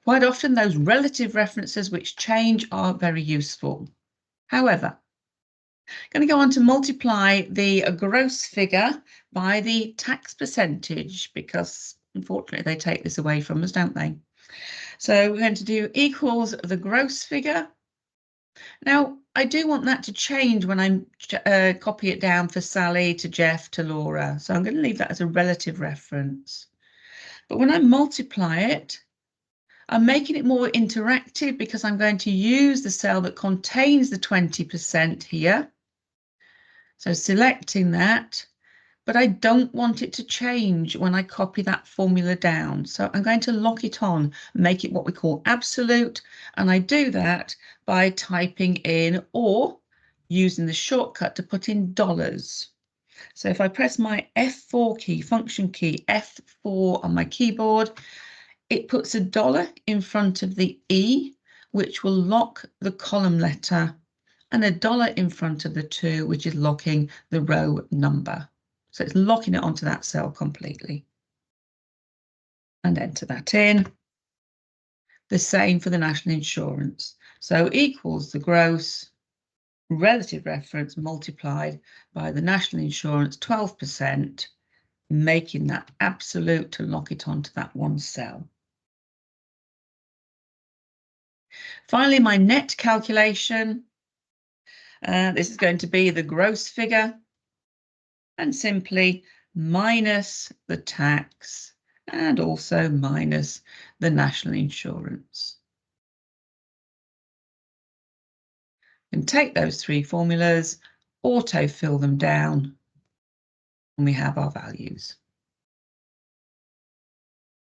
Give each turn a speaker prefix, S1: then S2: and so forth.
S1: Quite often those relative references which change are very useful. However, I'm going to go on to multiply the gross figure by the tax percentage, because unfortunately they take this away from us, don't they? So we're going to do equals the gross figure. Now, I do want that to change when I copy it down for Sally, to Jeff, to Laura. So I'm going to leave that as a relative reference. But when I multiply it, I'm making it more interactive because I'm going to use the cell that contains the 20% here. So selecting that, but I don't want it to change when I copy that formula down. So I'm going to lock it on, make it what we call absolute. And I do that by typing in or using the shortcut to put in dollars. So if I press my F4 key, function key F4 on my keyboard, it puts a dollar in front of the E, which will lock the column letter, and a dollar in front of the 2, which is locking the row number. So it's locking it onto that cell completely. And enter that in. The same for the national insurance. So equals the gross relative reference multiplied by the national insurance 12%, making that absolute to lock it onto that one cell. Finally, my net calculation. This is going to be the gross figure and simply minus the tax and also minus the national insurance. And take those three formulas, auto-fill them down, and we have our values.